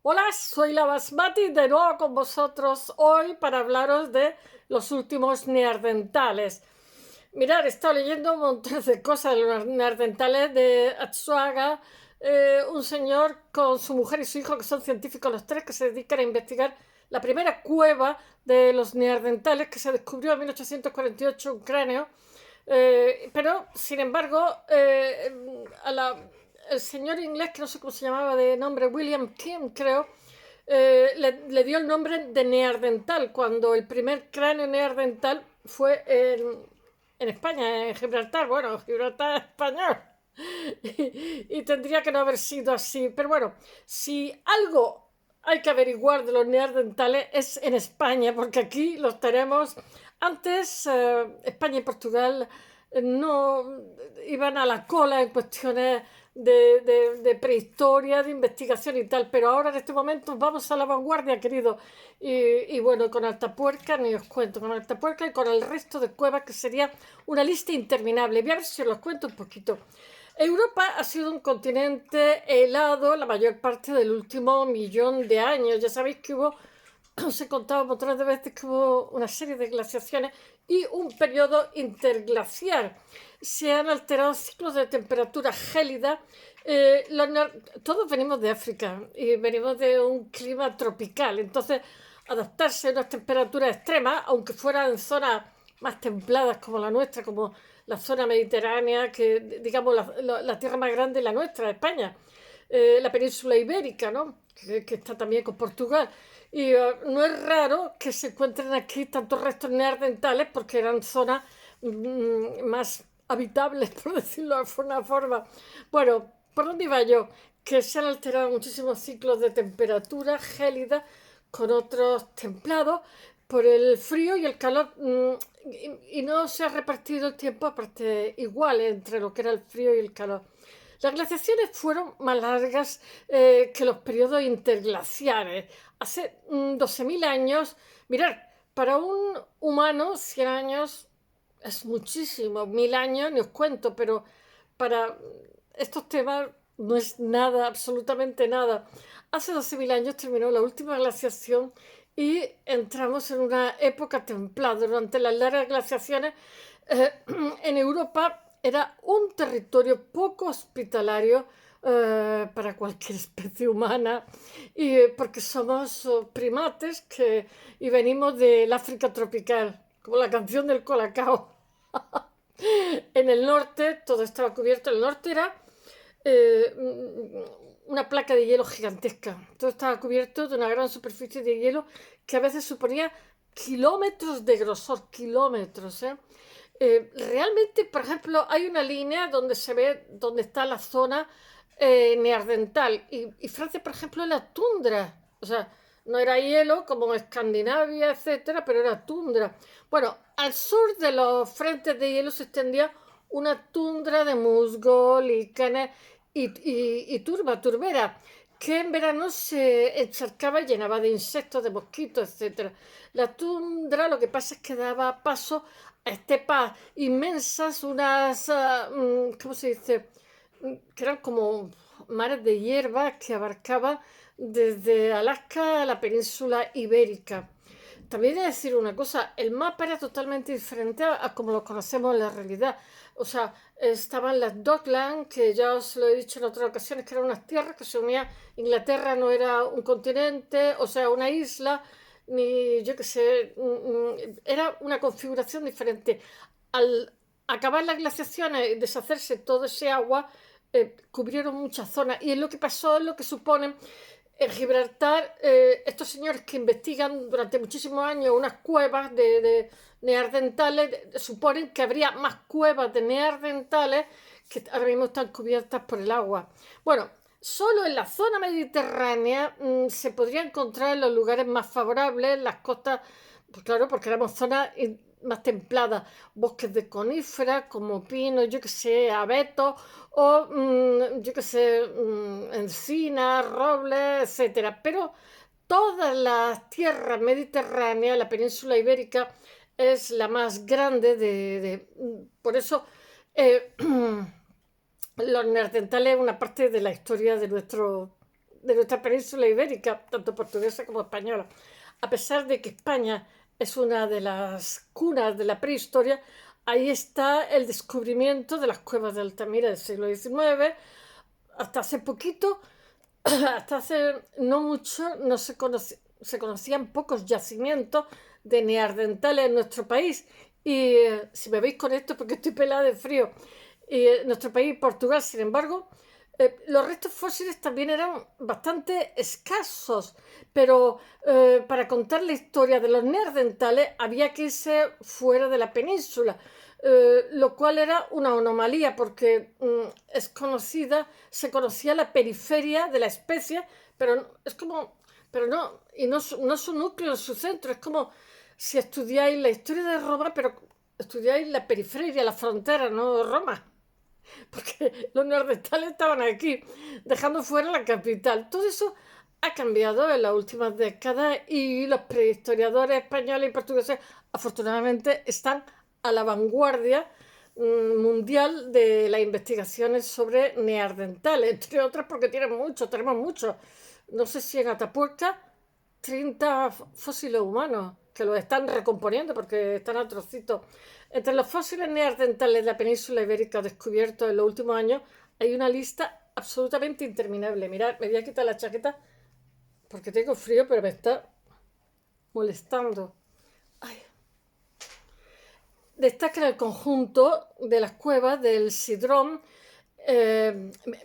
Hola, soy la Basmati de nuevo con vosotros hoy para hablaros de los últimos neandertales. Mirad, he estado leyendo un montón de cosas de los neandertales de Atsuaga, un señor con su mujer y su hijo que son científicos los tres que se dedican a investigar la primera cueva de los neandertales que se descubrió en 1848, un cráneo. Pero, sin embargo, el señor inglés, que no sé cómo se llamaba de nombre, William King, creo, le dio el nombre de neandertal cuando el primer cráneo neandertal fue en España, en Gibraltar. Bueno, Gibraltar es español. Y tendría que no haber sido así. Pero bueno, si algo hay que averiguar de los neandertales es en España, porque aquí los tenemos. Antes, España y Portugal no iban a la cola en cuestiones de prehistoria, de investigación y tal, pero ahora en este momento vamos a la vanguardia, querido. Y bueno, con Atapuerca, ni os cuento, con Atapuerca y con el resto de cuevas, que sería una lista interminable. Voy a ver si os los cuento un poquito. Europa ha sido un continente helado la mayor parte del último millón de años. Ya sabéis que os he contado montones de veces que hubo una serie de glaciaciones y un periodo interglaciar. Se han alterado ciclos de temperatura gélida. Todos venimos de África y venimos de un clima tropical. Entonces, adaptarse a unas temperaturas extremas, aunque fueran en zonas más templadas como la nuestra, como la zona mediterránea, que digamos la tierra más grande es la nuestra, España, la península ibérica, ¿no? Que está también con Portugal. Y no es raro que se encuentren aquí tantos restos neandertales porque eran zonas más habitables, por decirlo de alguna forma. Bueno, ¿por dónde iba yo? Que se han alterado muchísimos ciclos de temperatura gélida con otros templados por el frío y el calor, y no se ha repartido el tiempo aparte igual entre lo que era el frío y el calor. Las glaciaciones fueron más largas que los periodos interglaciares. Hace 12.000 años, mirad, para un humano 100 años es muchísimo, 1000 años ni os cuento, pero para estos temas no es nada, absolutamente nada. Hace 12.000 años terminó la última glaciación y entramos en una época templada. Durante las largas glaciaciones eh, en Europa era un territorio poco hospitalario para cualquier especie humana, y porque somos primates y venimos del África tropical, como la canción del Colacao. En el norte todo estaba cubierto. El norte era eh, una placa de hielo gigantesca. Todo estaba cubierto de una gran superficie de hielo que a veces suponía kilómetros de grosor, kilómetros. Realmente, por ejemplo, hay una línea donde se ve dónde está la zona neandertal. Y Francia, por ejemplo, era tundra. O sea, no era hielo como Escandinavia, etcétera, pero era tundra. Bueno, al sur de los frentes de hielo se extendía una tundra de musgo, líquenes y turbera, que en verano se encharcaba y llenaba de insectos, de mosquitos, etcétera. La tundra lo que pasa es que daba paso a estepas inmensas, ¿cómo se dice? Que eran como mares de hierba que abarcaban desde Alaska a la península ibérica. También he de decir una cosa, el mapa era totalmente diferente a como lo conocemos en la realidad. O sea, estaban las Docklands, que ya os lo he dicho en otras ocasiones, que eran unas tierras que se unían. Inglaterra no era un continente, o sea, una isla, ni yo qué sé, era una configuración diferente. Al acabar las glaciaciones y deshacerse todo ese agua, cubrieron muchas zonas. Y es lo que pasó, es lo que suponen en Gibraltar, estos señores que investigan durante muchísimos años unas cuevas de neandertales suponen que habría más cuevas de neandertales que ahora mismo están cubiertas por el agua. Bueno, solo en la zona mediterránea se podría encontrar en los lugares más favorables, las costas, pues claro, porque éramos zonas más templadas, bosques de coníferas como pino, yo que sé, abetos o yo que sé, encinas, robles, etcétera. Pero todas las tierras mediterráneas, la península ibérica es la más grande por eso eh, los neandertales es una parte de la historia de nuestro de nuestra península ibérica, tanto portuguesa como española. A pesar de que España es una de las cunas de la prehistoria, ahí está el descubrimiento de las cuevas de Altamira del siglo XIX. Hasta hace poquito, hasta hace no mucho, no se conocían pocos yacimientos de neandertales en nuestro país. Y si me veis con esto, porque estoy pelada de frío, y nuestro país, Portugal, sin embargo, los restos fósiles también eran bastante escasos, pero para contar la historia de los neandertales había que irse fuera de la península, lo cual era una anomalía porque se conocía la periferia de la especie, pero es como, pero no, y no su núcleo, su centro, es como si estudiáis la historia de Roma, pero estudiáis la periferia, la frontera, no Roma, porque los neandertales estaban aquí, dejando fuera la capital. Todo eso ha cambiado en las últimas décadas y los prehistoriadores españoles y portugueses afortunadamente están a la vanguardia mundial de las investigaciones sobre neandertales, entre otras porque tenemos muchos. No sé si en Atapuerca 30 fósiles humanos que los están recomponiendo porque están a trocitos. Entre los fósiles neandertales de la península ibérica descubiertos en los últimos años hay una lista absolutamente interminable. Mirad, me voy a quitar la chaqueta porque tengo frío, pero me está molestando. Ay. Destaca el conjunto de las cuevas del Sidrón,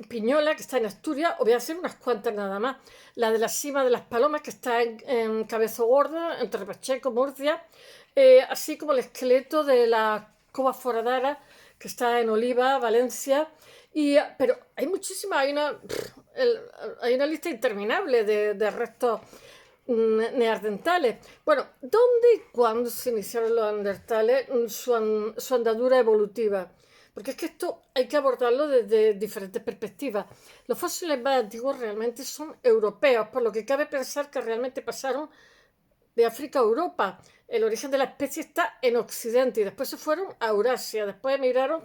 Piñola, que está en Asturias, os voy a hacer unas cuantas nada más. La de la Cima de las Palomas, que está en Cabezo Gordo, entre Pacheco, Murcia, así como el esqueleto de la Cova Foradara, que está en Oliva, Valencia. Pero hay muchísimas, hay una lista interminable de restos neandertales. Bueno, ¿dónde y cuándo se iniciaron los neandertales su andadura evolutiva? Porque es que esto hay que abordarlo desde diferentes perspectivas. Los fósiles más antiguos realmente son europeos, por lo que cabe pensar que realmente pasaron de África a Europa. El origen de la especie está en Occidente y después se fueron a Eurasia, después emigraron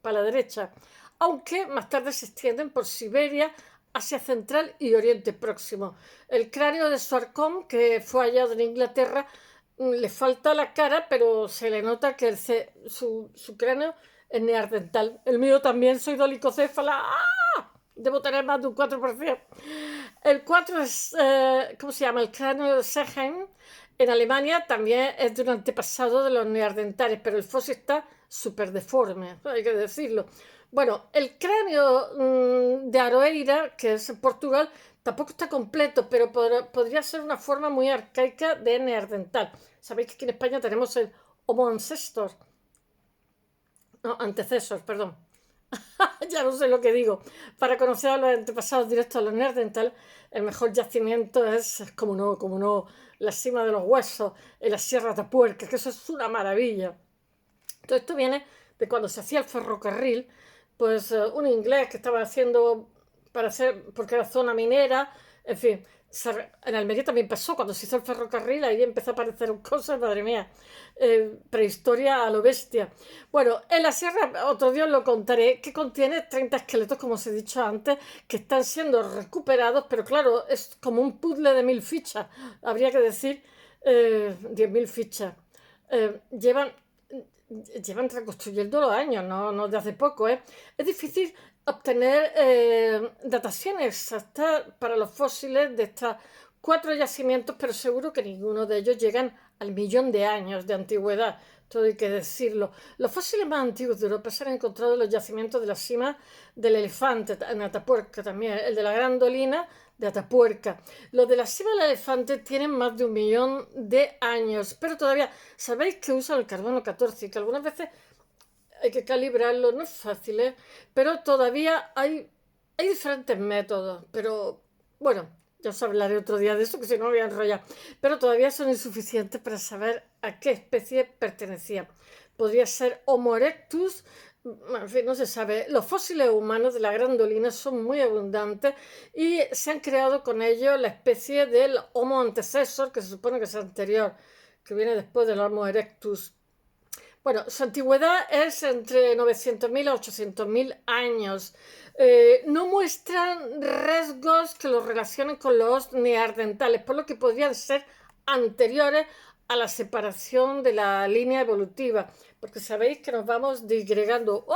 para la derecha, aunque más tarde se extienden por Siberia, Asia Central y Oriente Próximo. El cráneo de Swartcombe, que fue hallado en Inglaterra, le falta la cara, pero se le nota que su cráneo es neandertal. El mío también, soy dolicocéfala. ¡Ah! Debo tener más de un 4%. El 4 es, ¿cómo se llama? El cráneo de Seeheim. En Alemania también es de un antepasado de los neandertales, pero el fósil está súper deforme, hay que decirlo. Bueno, el cráneo de Aroeira, que es en Portugal, tampoco está completo, pero podría ser una forma muy arcaica de neandertal. Sabéis que aquí en España tenemos el Homo ancestor. No, antecesor, perdón. Ya no sé lo que digo. Para conocer a los antepasados directos a los neandertales, el mejor yacimiento es, como no, la Cima de los Huesos, en la Sierra de Atapuerca, que eso es una maravilla. Todo esto viene de cuando se hacía el ferrocarril, pues un inglés que estaba haciendo porque era zona minera, en fin. En Almería también pasó, cuando se hizo el ferrocarril, ahí empezó a aparecer cosas, madre mía, prehistoria a lo bestia. Bueno, en la sierra, otro día os lo contaré, que contiene 30 esqueletos, como os he dicho antes, que están siendo recuperados, pero claro, es como un puzzle de 1000 fichas, habría que decir 10.000 fichas. Llevan reconstruyendo los años, no de hace poco. Es difícil obtener dataciones exactas para los fósiles de estos 4 yacimientos, pero seguro que ninguno de ellos llegan al 1.000.000 de años de antigüedad, todo hay que decirlo. Los fósiles más antiguos de Europa se han encontrado en los yacimientos de la Cima del Elefante, en Atapuerca también, el de la Gran Dolina de Atapuerca. Los de la Cima del Elefante tienen más de 1.000.000 de años, pero todavía sabéis que usan el carbono 14 y que algunas veces hay que calibrarlo, no es fácil, pero todavía hay diferentes métodos, pero bueno, ya os hablaré otro día de eso, que si no me voy a enrollar, pero todavía son insuficientes para saber a qué especie pertenecía. Podría ser Homo erectus, en fin, no se sabe. Los fósiles humanos de la Gran Dolina son muy abundantes y se han creado con ellos la especie del Homo antecesor, que se supone que es anterior, que viene después del Homo erectus. Bueno, su antigüedad es entre 900.000 a 800.000 años. No muestran rasgos que los relacionen con los neandertales, por lo que podrían ser anteriores a la separación de la línea evolutiva, porque sabéis que nos vamos disgregando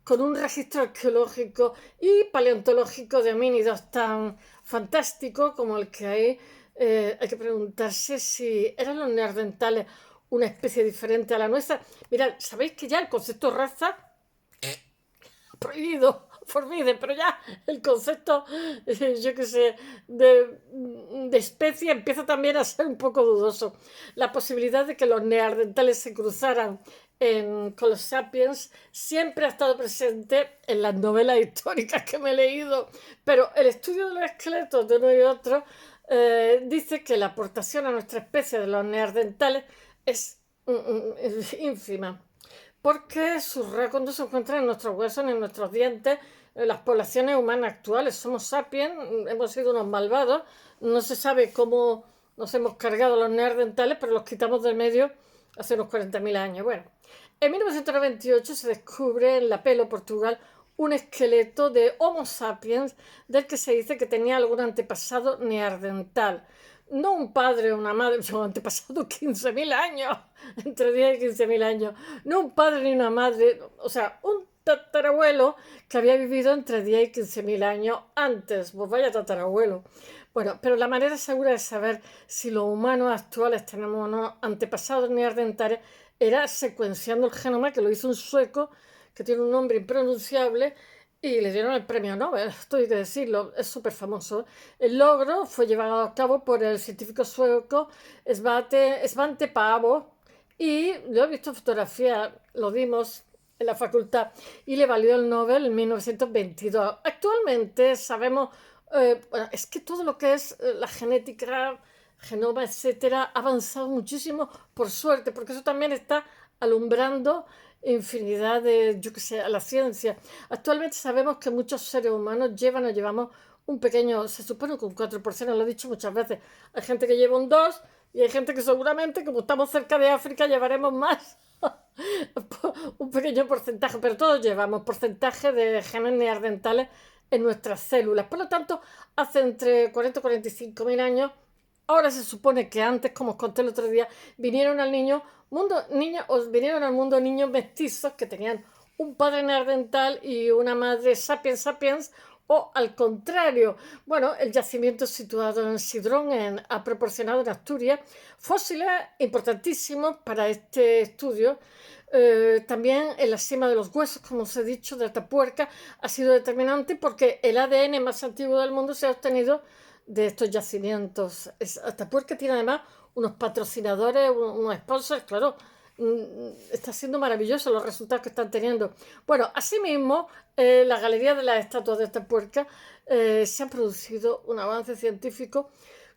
con un registro arqueológico y paleontológico de homínidos tan fantástico como el que hay que preguntarse si eran los neandertales una especie diferente a la nuestra. Mirad, sabéis que ya el concepto raza prohibido por Biden, pero ya el concepto, yo qué sé, de especie empieza también a ser un poco dudoso. La posibilidad de que los neandertales se cruzaran con los sapiens siempre ha estado presente en las novelas históricas que me he leído, pero el estudio de los esqueletos de uno y otro dice que la aportación a nuestra especie de los neandertales es ínfima, porque sus rasgos no se encuentran en nuestros huesos ni en nuestros dientes. Las poblaciones humanas actuales somos sapiens, hemos sido unos malvados, no se sabe cómo nos hemos cargado los neandertales, pero los quitamos del medio hace unos 40.000 años. Bueno, en 1998 se descubre en La Pelo, Portugal, un esqueleto de Homo sapiens del que se dice que tenía algún antepasado neandertal. No un padre o una madre, son antepasados 15.000 años, entre 10 y 15.000 años. No un padre ni una madre, o sea, un tatarabuelo que había vivido entre 10 y 15.000 años antes. Pues vaya tatarabuelo. Bueno, pero la manera segura de saber si los humanos actuales tenemos o no antepasados neandertales era secuenciando el genoma, que lo hizo un sueco que tiene un nombre impronunciable y le dieron el premio Nobel, esto hay que decirlo, es súper famoso. El logro fue llevado a cabo por el científico sueco Svante Paavo, y yo he visto fotografías, lo dimos en la facultad, y le valió el Nobel en 1922. Actualmente sabemos, bueno, es que todo lo que es la genética, genoma, etcétera, ha avanzado muchísimo, por suerte, porque eso también está alumbrando infinidad de, yo qué sé, a la ciencia. Actualmente sabemos que muchos seres humanos llevan o llevamos un pequeño, se supone que un 4%, lo he dicho muchas veces. Hay gente que lleva un 2 y hay gente que seguramente, como estamos cerca de África, llevaremos más. Un pequeño porcentaje, pero todos llevamos porcentaje de genes neandertales en nuestras células. Por lo tanto, hace entre 40 y 45.000 años, ahora se supone que antes, como os conté el otro día, vinieron al mundo niños mestizos que tenían un padre neandertal y una madre sapiens sapiens, o al contrario. Bueno, el yacimiento situado en Sidrón ha proporcionado en Asturias fósiles importantísimos para este estudio. También en la cima de los huesos, como os he dicho, de Atapuerca, ha sido determinante porque el ADN más antiguo del mundo se ha obtenido de estos yacimientos. Atapuerca tiene además unos patrocinadores, unos sponsors, claro. Está siendo maravilloso los resultados que están teniendo. Bueno, asimismo, la Galería de las Estatuas de Atapuerca se ha producido un avance científico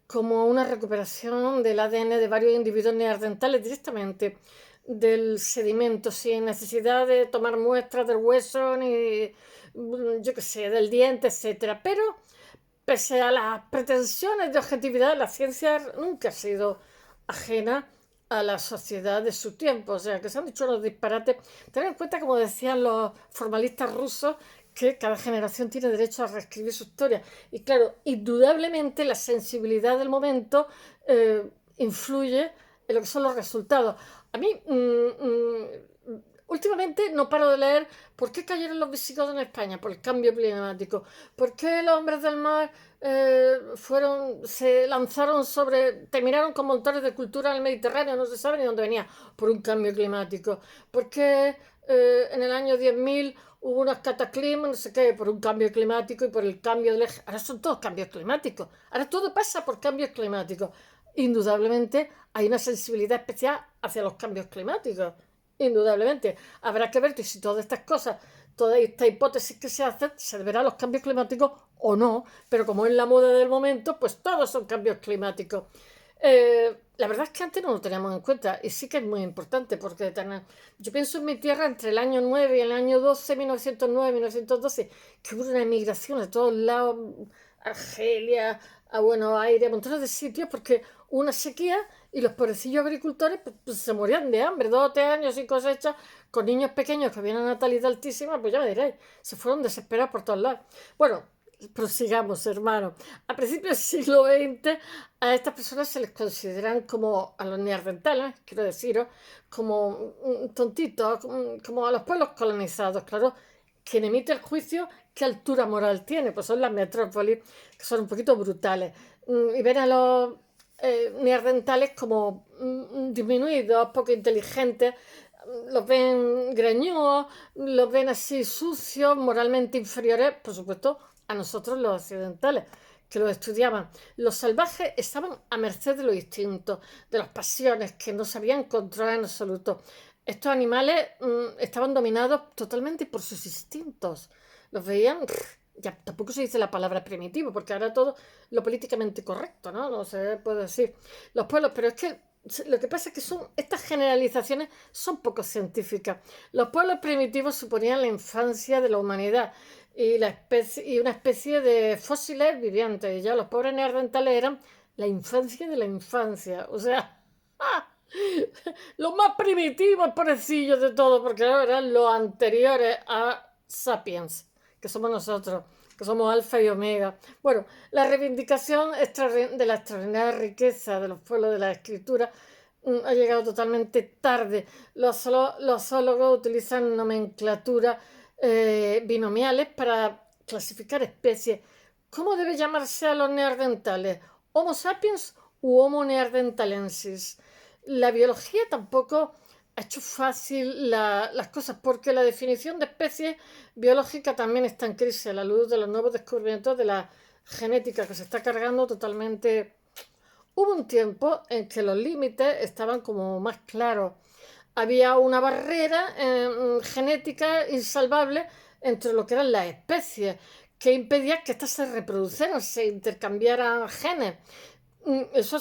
como una recuperación del ADN de varios individuos neandertales directamente del sedimento, sin necesidad de tomar muestras del hueso ni, yo qué sé, del diente, etcétera. Pero pese a las pretensiones de objetividad, la ciencia nunca ha sido ajena a la sociedad de su tiempo, o sea, que se han dicho los disparates. Tened en cuenta, como decían los formalistas rusos, que cada generación tiene derecho a reescribir su historia. Y claro, indudablemente la sensibilidad del momento influye en lo que son los resultados. A mí, últimamente no paro de leer por qué cayeron los visigodos en España, por el cambio climático, por qué los hombres del mar se lanzaron terminaron con montones de cultura en el Mediterráneo, no se sabe ni dónde venía, por un cambio climático, por qué en el año 10.000 hubo unos cataclismos, no sé qué, por un cambio climático y por el cambio del eje. Ahora son todos cambios climáticos, ahora todo pasa por cambios climáticos. Indudablemente hay una sensibilidad especial hacia los cambios climáticos. Indudablemente. Habrá que ver si todas estas cosas, toda esta hipótesis que se hace, se deberá a los cambios climáticos o no, pero como es la moda del momento, pues todos son cambios climáticos. La verdad es que antes no lo teníamos en cuenta y sí que es muy importante porque yo pienso en mi tierra entre el año 9 y el año 12, 1909, 1912, que hubo una emigración de todos lados, Argelia, a buenos aires, a montones de sitios, porque una sequía y los pobrecillos agricultores pues, se morían de hambre, 2 o 3 años sin cosecha, con niños pequeños que habían una natalidad altísima, pues ya me diréis, se fueron desesperados por todos lados. Bueno, prosigamos, hermano. A principios del siglo XX, a estas personas se les consideran como a los neandertales, quiero deciros, como tontitos, como a los pueblos colonizados, claro. Quien emite el juicio, ¿qué altura moral tiene? Pues son las metrópolis, que son un poquito brutales. Y ven a los neandertales como disminuidos, poco inteligentes, los ven greñudos, los ven así sucios, moralmente inferiores, por supuesto, a nosotros los occidentales, que los estudiaban. Los salvajes estaban a merced de los instintos, de las pasiones, que no sabían controlar en absoluto. Estos animales estaban dominados totalmente por sus instintos. Los veían, ya tampoco se dice la palabra primitivo, porque ahora todo lo políticamente correcto, ¿no? No se puede decir los pueblos, pero es que lo que pasa es que estas generalizaciones son poco científicas. Los pueblos primitivos suponían la infancia de la humanidad y una especie de fósiles vivientes. Y ya los pobres neandertales eran la infancia de la infancia. O sea, los más primitivos, pobrecillos de todo, porque eran los anteriores a Sapiens, que somos nosotros, que somos alfa y omega. Bueno, la reivindicación de la extraordinaria riqueza de los pueblos de la escritura ha llegado totalmente tarde. Los zoólogos utilizan nomenclatura binomiales para clasificar especies. ¿Cómo debe llamarse a los neandertales? ¿Homo sapiens u Homo neanderthalensis? La biología tampoco ha hecho fácil las cosas, porque la definición de especie biológica también está en crisis a la luz de los nuevos descubrimientos de la genética, que se está cargando totalmente. Hubo un tiempo en que los límites estaban como más claros. Había una barrera genética insalvable entre lo que eran las especies, que impedía que éstas se reproducieran, se intercambiaran genes. Eso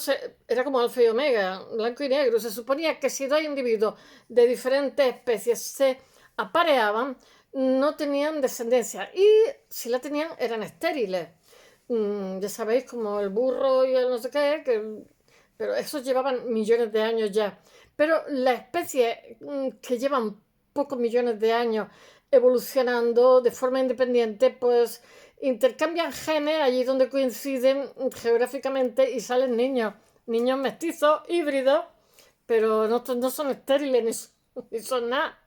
era como alfa y omega, blanco y negro. Se suponía que si dos individuos de diferentes especies se apareaban, no tenían descendencia. Y si la tenían, eran estériles. Ya sabéis, como el burro y el no sé qué, pero esos llevaban millones de años ya. Pero las especies que llevan pocos millones de años evolucionando de forma independiente, pues intercambian genes allí donde coinciden geográficamente y salen niños mestizos, híbridos, pero no son estériles ni son nada.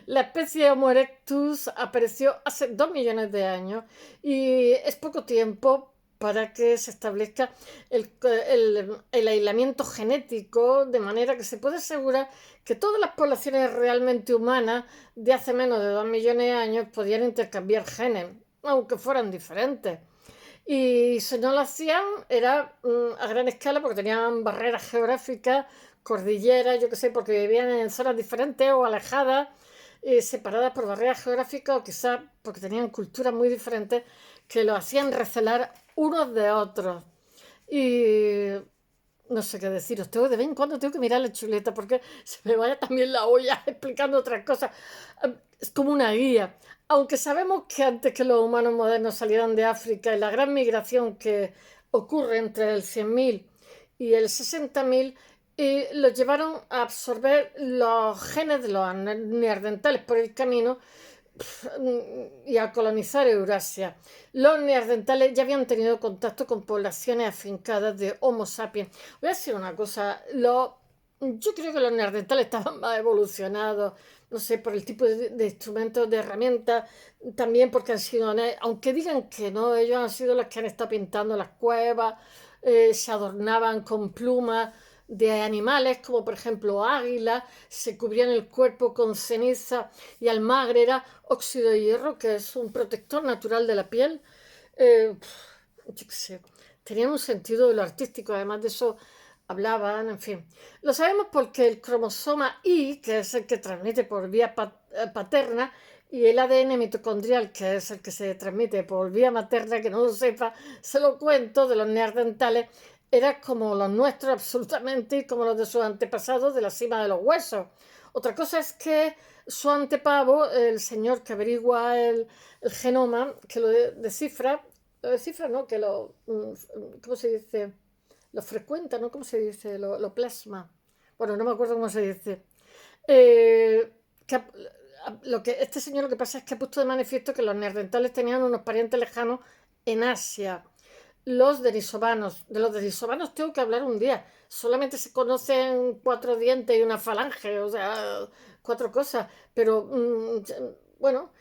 La especie Homo erectus apareció hace 2 millones de años y es poco tiempo para que se establezca el aislamiento genético, de manera que se puede asegurar que todas las poblaciones realmente humanas de hace menos de 2 millones de años podían intercambiar genes, aunque fueran diferentes. Y si no lo hacían, era a gran escala, porque tenían barreras geográficas, cordilleras, yo qué sé, porque vivían en zonas diferentes o alejadas, separadas por barreras geográficas, o quizás porque tenían culturas muy diferentes que lo hacían recelar unos de otros. Y no sé qué deciros, de vez en cuando tengo que mirar la chuleta porque se me vaya también la olla explicando otras cosas. Es como una guía. Aunque sabemos que antes que los humanos modernos salieran de África y la gran migración que ocurre entre el 100.000 y el 60.000, los llevaron a absorber los genes de los neandertales por el camino y a colonizar Eurasia. Los neandertales ya habían tenido contacto con poblaciones afincadas de Homo sapiens. Voy a decir una cosa, yo creo que los neandertales estaban más evolucionados, no sé, por el tipo de instrumentos, de herramientas, también porque han sido, aunque digan que no, ellos han sido los que han estado pintando las cuevas, se adornaban con plumas de animales, como por ejemplo águilas, se cubrían el cuerpo con ceniza y almagre era óxido de hierro, que es un protector natural de la piel. Yo qué sé, tenían un sentido de lo artístico, además de eso hablaban, en fin. Lo sabemos porque el cromosoma Y, que es el que transmite por vía paterna, y el ADN mitocondrial, que es el que se transmite por vía materna, que no lo sepa, se lo cuento, de los neandertales, era como los nuestros absolutamente, y como los de sus antepasados de la cima de los huesos. Otra cosa es que su antepavo, el señor que averigua el genoma, que lo descifra, lo descifra, ¿no? Que ¿cómo se dice? Lo frecuenta, ¿no? ¿Cómo se dice? Lo plasma. Bueno, no me acuerdo cómo se dice. Eh, que, este señor lo que pasa es que ha puesto de manifiesto que los neandertales tenían unos parientes lejanos en Asia, los denisovanos. De los denisovanos tengo que hablar un día. Solamente se conocen 4 dientes y una falange, o sea, 4 cosas. Pero bueno,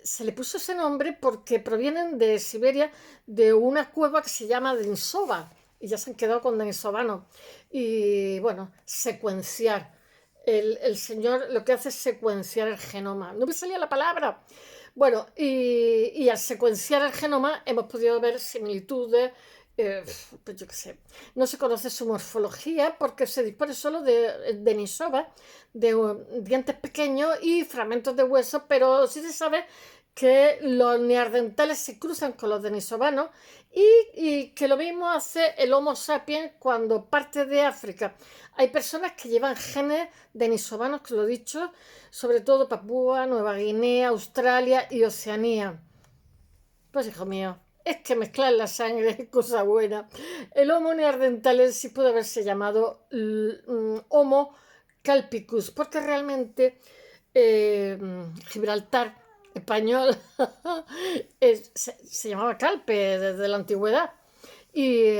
se le puso ese nombre porque provienen de Siberia, de una cueva que se llama Denisova. Y ya se han quedado con denisovanos. Y bueno, secuenciar. El señor lo que hace es secuenciar el genoma. No me salía la palabra. Bueno, y al secuenciar el genoma hemos podido ver similitudes, pues yo qué sé. No se conoce su morfología porque se dispone solo de denisova, de dientes pequeños y fragmentos de hueso, pero sí se sabe que los neandertales se cruzan con los denisovanos y que lo mismo hace el Homo sapiens cuando parte de África. Hay personas que llevan genes denisovanos, que lo he dicho, sobre todo Papúa, Nueva Guinea, Australia y Oceanía. Pues hijo mío, es que mezclar la sangre es cosa buena. El Homo neanderthalensis puede haberse llamado Homo calpicus, porque realmente Gibraltar, español, se llamaba Calpe desde la antigüedad. Y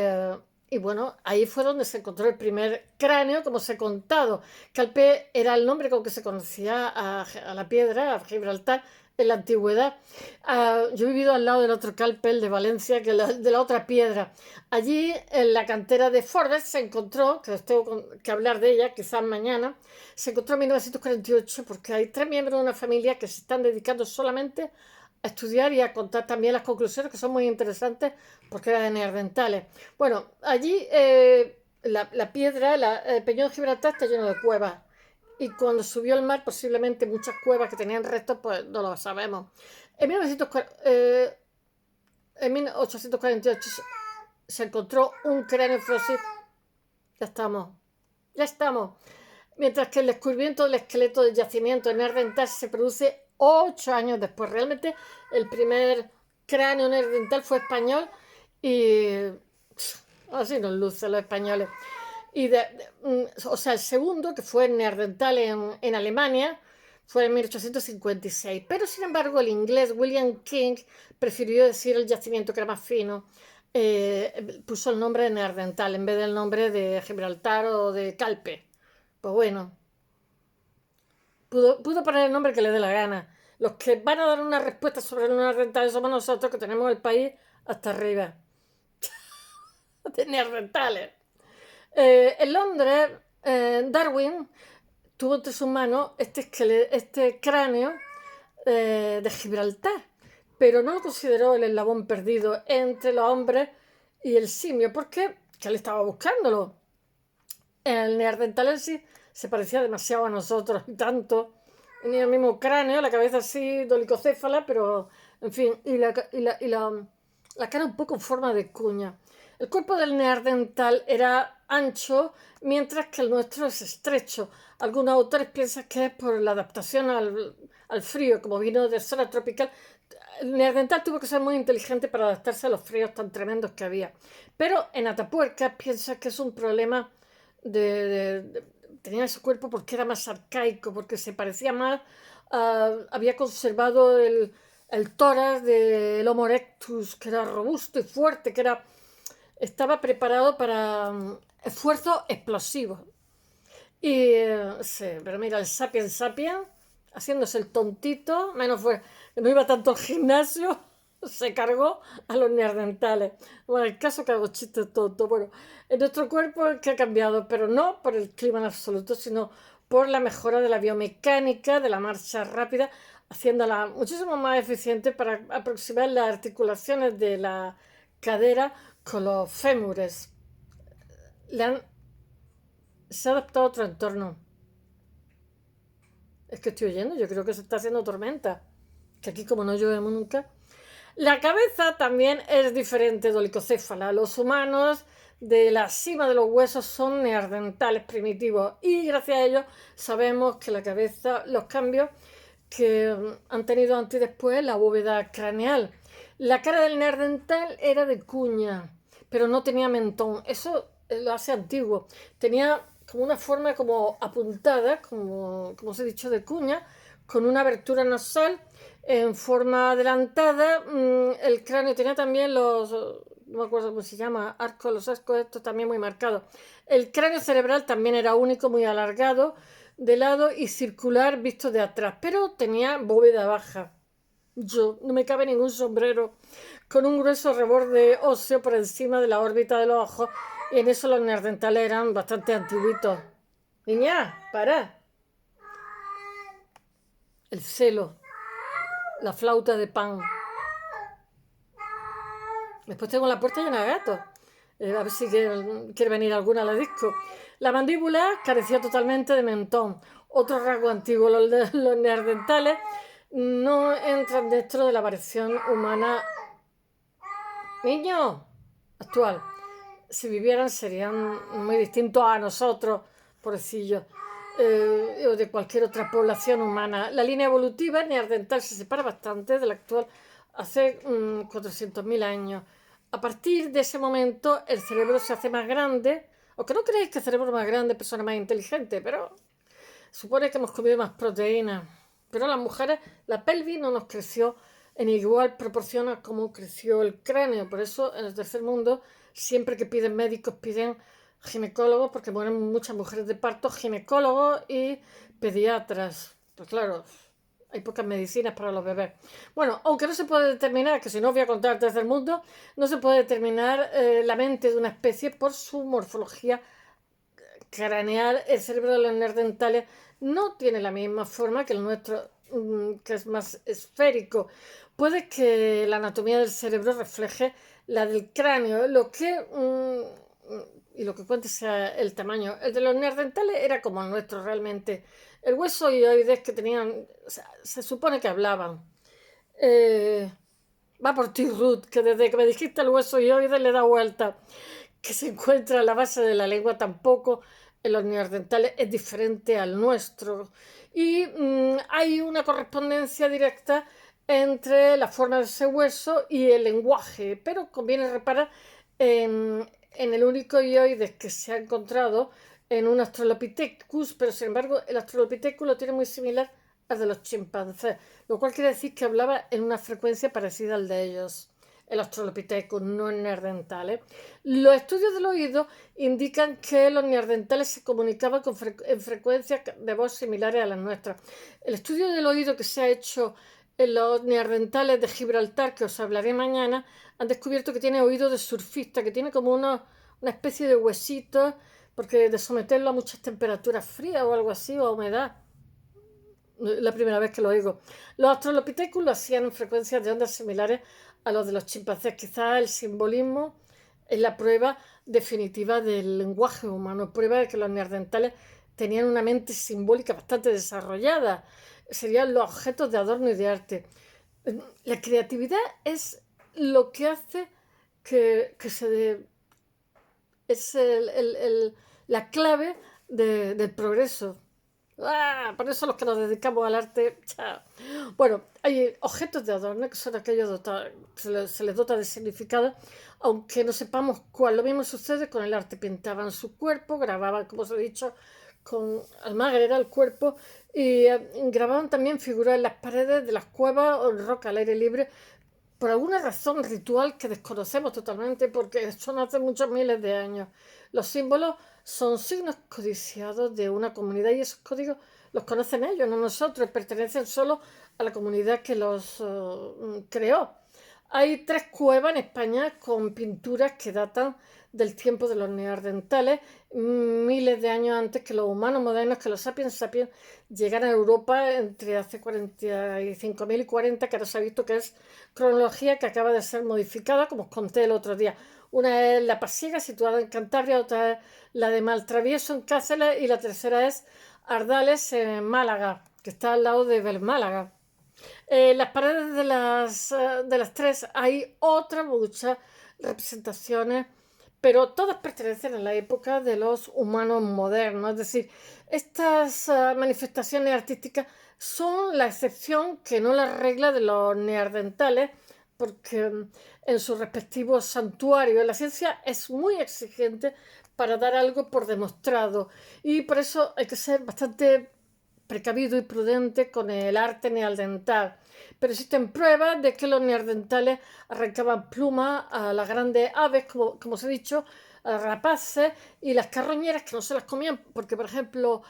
bueno, ahí fue donde se encontró el primer cráneo, como os he contado. Calpe era el nombre con que se conocía a la piedra, a Gibraltar, en la antigüedad. Yo he vivido al lado del otro Calpe, el de Valencia, que de la otra piedra. Allí, en la cantera de Forbes, se encontró, que os tengo que hablar de ella, quizás mañana, se encontró en 1948, porque hay 3 miembros de una familia que se están dedicando solamente a estudiar y a contar también las conclusiones, que son muy interesantes porque eran de neandertales. Bueno, allí la piedra, el peñón de Gibraltar está lleno de cuevas. Y cuando subió el mar, posiblemente muchas cuevas que tenían restos, pues no lo sabemos. En 1848 se encontró un cráneo fósil. Ya estamos. Ya estamos. Mientras que el descubrimiento del esqueleto del yacimiento de neandertal se produce 8 años después. Realmente el primer cráneo neandertal fue español y así nos lucen los españoles. O sea, el segundo, que fue neandertal en Alemania, fue en 1856. Pero sin embargo, el inglés William King prefirió decir el yacimiento, que era más fino. Puso el nombre de neandertal en vez del nombre de Gibraltar o de Calpe. Pues bueno, pudo poner el nombre que le dé la gana. Los que van a dar una respuesta sobre los neandertales somos nosotros, que tenemos el país hasta arriba. De neandertales. En Londres, Darwin tuvo entre sus manos este cráneo de Gibraltar, pero no lo consideró el eslabón perdido entre los hombres y el simio, porque él estaba buscándolo. El neanderthalensis se parecía demasiado a nosotros, y tanto. Tenía el mismo cráneo, la cabeza así, dolicocéfala, pero, en fin, y la cara un poco en forma de cuña. El cuerpo del neandertal era ancho, mientras que el nuestro es estrecho. Algunos autores piensan que es por la adaptación al frío, como vino de zona tropical. El neandertal tuvo que ser muy inteligente para adaptarse a los fríos tan tremendos que había. Pero en Atapuerca piensa que es un problema tenía ese cuerpo porque era más arcaico, porque se parecía más, había conservado el tórax del Homo erectus, que era robusto y fuerte, estaba preparado para esfuerzos explosivos. Sí, pero mira, el sapiens sapiens, haciéndose el tontito, menos fue, no iba tanto al gimnasio, se cargó a los neandertales. Bueno, el caso que hago chistes tontos. Bueno, en nuestro cuerpo es que ha cambiado, pero no por el clima en absoluto, sino por la mejora de la biomecánica, de la marcha rápida, haciéndola muchísimo más eficiente para aproximar las articulaciones de la cadera con los fémures. Se ha adaptado a otro entorno. Es que estoy oyendo, yo creo que se está haciendo tormenta. Que aquí como no llueve nunca. La cabeza también es diferente, dolicocéfala. Los humanos de la cima de los huesos son neandertales primitivos y gracias a ellos sabemos que la cabeza, los cambios que han tenido antes y después, la bóveda craneal. La cara del neandertal era de cuña, pero no tenía mentón. Eso lo hace antiguo. Tenía como una forma como apuntada, como os he dicho, de cuña, con una abertura nasal en forma adelantada. El cráneo tenía también no me acuerdo cómo se llama, los arcos estos también muy marcados. El cráneo cerebral también era único, muy alargado de lado y circular visto de atrás, pero tenía bóveda baja. No me cabe ningún sombrero con un grueso reborde óseo por encima de la órbita de los ojos, y en eso los neandertales eran bastante antiguitos. Niña, para. El celo, la flauta de pan. Después tengo la puerta llena de gatos. A ver si quiere venir alguna a la disco. La mandíbula carecía totalmente de mentón. Otro rasgo antiguo, los neandertales no entran dentro de la variación humana. Niño, actual. Si vivieran serían muy distintos a nosotros, pobrecillos, o de cualquier otra población humana. La línea evolutiva neandertal se separa bastante de la actual hace 400.000 años. A partir de ese momento el cerebro se hace más grande, aunque no creéis que el cerebro más grande es persona más inteligente, pero supone que hemos comido más proteínas. Pero las mujeres, la pelvis no nos creció en igual proporción a cómo creció el cráneo. Por eso en el tercer mundo, siempre que piden médicos, piden ginecólogos, porque mueren muchas mujeres de parto, ginecólogos y pediatras. Pues claro, hay pocas medicinas para los bebés. Bueno, aunque no se puede determinar, que si no os voy a contar el tercer mundo, no se puede determinar la mente de una especie por su morfología craneal. El cerebro de los neandertales no tiene la misma forma que el nuestro, que es más esférico. Puede que la anatomía del cerebro refleje la del cráneo, y lo que cuente sea el tamaño. El de los neandertales era como el nuestro realmente. El hueso hioides que tenían, o sea, se supone que hablaban. Va por ti, Ruth, que desde que me dijiste el hueso hioides le da vuelta. Que se encuentra a la base de la lengua tampoco en los neandertales es diferente al nuestro. Y hay una correspondencia directa entre la forma de ese hueso y el lenguaje, pero conviene reparar en el único hioides que se ha encontrado en un Australopithecus, pero sin embargo el Australopithecus lo tiene muy similar al de los chimpancés, lo cual quiere decir que hablaba en una frecuencia parecida al de ellos. El Australopithecus, no el neandertal. Los estudios del oído indican que los neandertales se comunicaban en frecuencias de voz similares a las nuestras. El estudio del oído que se ha hecho en los neandertales de Gibraltar, que os hablaré mañana, han descubierto que tiene oído de surfista, que tiene como una especie de huesitos, porque de someterlo a muchas temperaturas frías o algo así, o a humedad. La primera vez que lo oigo. Los Australopithecus lo hacían en frecuencias de ondas similares a los de los chimpancés. Quizás el simbolismo es la prueba definitiva del lenguaje humano, prueba de que los neandertales tenían una mente simbólica bastante desarrollada. Serían los objetos de adorno y de arte. La creatividad es lo que hace que es la clave del progreso. Por eso los que nos dedicamos al arte. Chao. Bueno, hay objetos de adorno que son aquellos que se les dota de significado, aunque no sepamos cuál. Lo mismo sucede con el arte. Pintaban su cuerpo, grababan, como os he dicho, con Almagre era el cuerpo, y grababan también figuras en las paredes de las cuevas o en roca al aire libre, por alguna razón ritual que desconocemos totalmente, porque son hace muchos miles de años. Los símbolos son signos codiciados de una comunidad y esos códigos los conocen ellos, no nosotros, pertenecen solo a la comunidad que los creó. Hay 3 cuevas en España con pinturas que datan del tiempo de los neandertales, miles de años antes que los humanos modernos, que los sapiens sapiens llegaran a Europa entre hace 45.000 y 40, que ahora se ha visto que es cronología que acaba de ser modificada, como os conté el otro día. Una es la Pasiega, situada en Cantabria, otra es la de Maltravieso, en Cáceres, y la tercera es Ardales, en Málaga, que está al lado de Belmálaga. Las paredes de las 3 hay otras muchas representaciones, pero todas pertenecen a la época de los humanos modernos. Es decir, estas manifestaciones artísticas son la excepción que no la regla de los neandertales, porque en sus respectivos santuarios la ciencia es muy exigente para dar algo por demostrado y por eso hay que ser bastante precavido y prudente con el arte neandertal. Pero existen pruebas de que los neandertales arrancaban plumas a las grandes aves, como os he dicho, a las rapaces y las carroñeras que no se las comían, porque por ejemplo,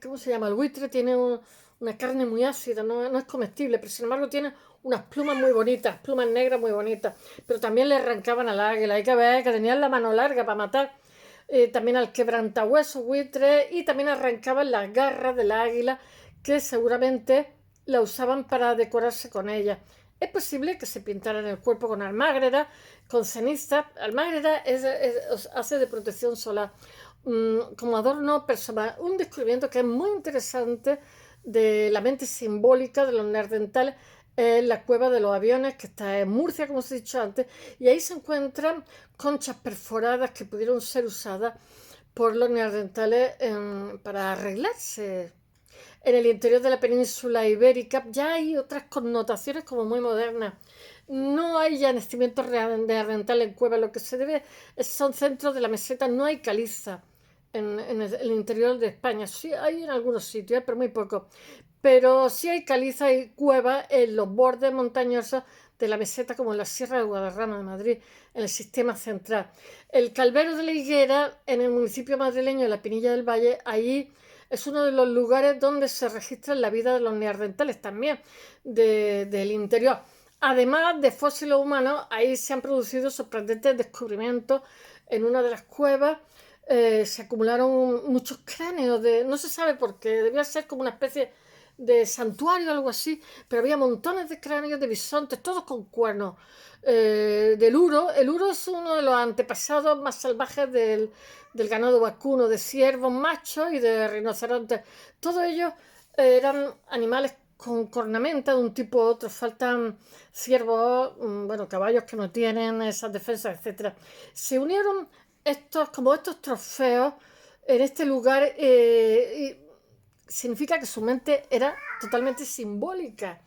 ¿cómo se llama? El buitre tiene una carne muy ácida, no es comestible, pero sin embargo tiene unas plumas muy bonitas, plumas negras muy bonitas, pero también le arrancaban al águila. Hay que ver que tenían la mano larga para matar. También al quebrantahuesos buitre y también arrancaban las garras del águila que seguramente la usaban para decorarse con ella. Es posible que se pintaran el cuerpo con almágrera, con ceniza. Almágrera hace de protección solar, como adorno personal. Un descubrimiento que es muy interesante de la mente simbólica de los neandertales es la cueva de los aviones, que está en Murcia, como os he dicho antes, y ahí se encuentran conchas perforadas que pudieron ser usadas por los neandertales para arreglarse. En el interior de la península ibérica ya hay otras connotaciones como muy modernas. No hay ya nacimientos neandertales en cuevas, lo que se debe son centros de la meseta, no hay caliza en el interior de España. Sí hay en algunos sitios, pero muy poco. Pero sí hay caliza y cuevas en los bordes montañosos de la meseta, como en la Sierra de Guadarrama de Madrid, en el sistema central. El Calvero de la Higuera, en el municipio madrileño de la Pinilla del Valle, ahí es uno de los lugares donde se registra la vida de los neandertales también, del interior. Además de fósiles humanos, ahí se han producido sorprendentes descubrimientos. En una de las cuevas se acumularon muchos cráneos, no se sabe por qué, debía ser como una especie de santuario o algo así, pero había montones de cráneos de bisontes, todos con cuernos. Del uro. El uro es uno de los antepasados más salvajes del ganado vacuno, de ciervos machos y de rinocerontes. Todos ellos eran animales con cornamenta de un tipo u otro. Faltan ciervos, caballos que no tienen esas defensas, etc. Se unieron estos trofeos en este lugar y significa que su mente era totalmente simbólica.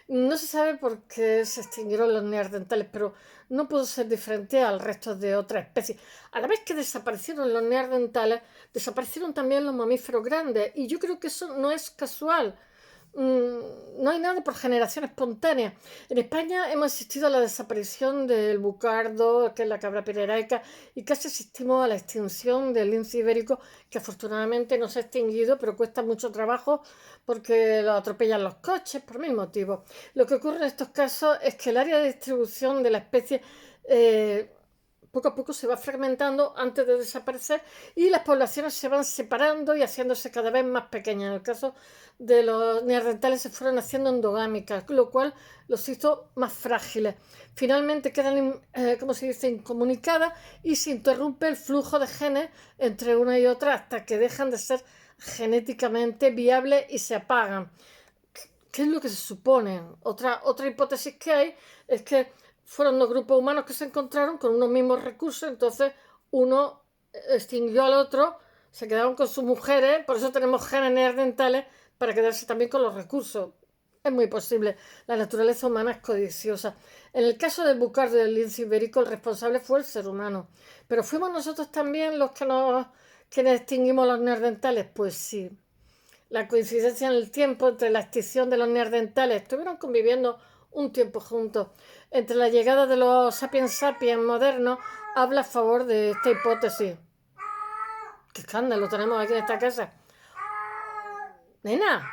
No se sabe por qué se extinguieron los neandertales, pero no pudo ser diferente al resto de otras especies. A la vez que desaparecieron los neandertales, desaparecieron también los mamíferos grandes, y yo creo que eso no es casual. No hay nada por generación espontánea. En España hemos asistido a la desaparición del bucardo, que es la cabra pirereica, y casi asistimos a la extinción del lince ibérico, que afortunadamente no se ha extinguido, pero cuesta mucho trabajo porque lo atropellan los coches por mil motivos. Lo que ocurre en estos casos es que el área de distribución de la especie poco a poco se va fragmentando antes de desaparecer y las poblaciones se van separando y haciéndose cada vez más pequeñas. En el caso de los neandertales se fueron haciendo endogámicas, lo cual los hizo más frágiles. Finalmente quedan, incomunicadas y se interrumpe el flujo de genes entre una y otra hasta que dejan de ser genéticamente viables y se apagan. ¿Qué es lo que se supone? Otra hipótesis que hay es que fueron dos grupos humanos que se encontraron con unos mismos recursos, entonces uno extinguió al otro, se quedaron con sus mujeres, por eso tenemos genes neandertales para quedarse también con los recursos. Es muy posible, la naturaleza humana es codiciosa. En el caso del bucardo y del lince ibérico, el responsable fue el ser humano. ¿Pero fuimos nosotros también los quienes extinguimos los neandertales? Pues sí. La coincidencia en el tiempo entre la extinción de los neandertales, estuvieron conviviendo un tiempo juntos. Entre la llegada de los sapiens sapiens modernos, habla a favor de esta hipótesis. ¡Qué escándalo tenemos aquí en esta casa! ¡Nena!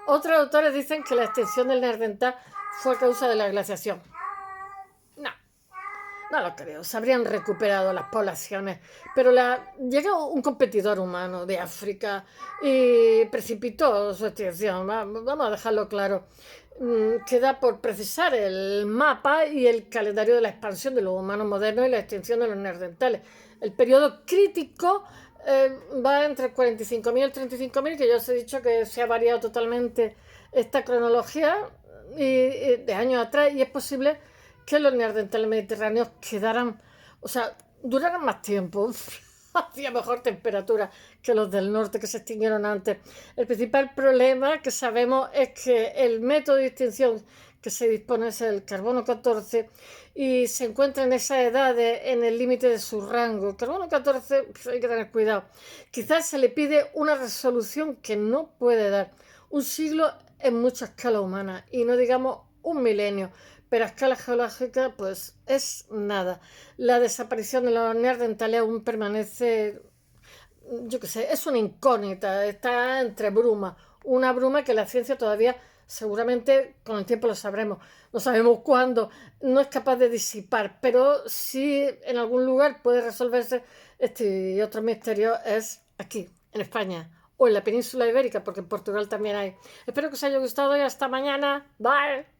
Otros autores dicen que la extinción del neandertal fue a causa de la glaciación. No lo creo, se habrían recuperado las poblaciones, pero llegó un competidor humano de África y precipitó su extinción. Vamos a dejarlo claro. Queda por precisar el mapa y el calendario de la expansión de los humanos modernos y la extinción de los neandertales. El periodo crítico va entre 45.000 y 35.000, que ya os he dicho que se ha variado totalmente esta cronología de años atrás, y es posible que los neandertales mediterráneos duraran más tiempo, hacía mejor temperatura que los del norte que se extinguieron antes. El principal problema que sabemos es que el método de extinción que se dispone es el carbono 14 y se encuentra en esa edad en el límite de su rango. El carbono 14 pues, hay que tener cuidado. Quizás se le pide una resolución que no puede dar. Un siglo en mucha escala humana y no digamos un milenio, pero a escala geológica pues es nada. La desaparición de los neandertales aún permanece, yo qué sé, es una incógnita, está entre bruma, una bruma que la ciencia todavía seguramente con el tiempo lo sabremos, no sabemos cuándo, no es capaz de disipar, pero si en algún lugar puede resolverse este y otro misterio es aquí, en España o en la península ibérica, porque en Portugal también hay. Espero que os haya gustado y hasta mañana. Bye.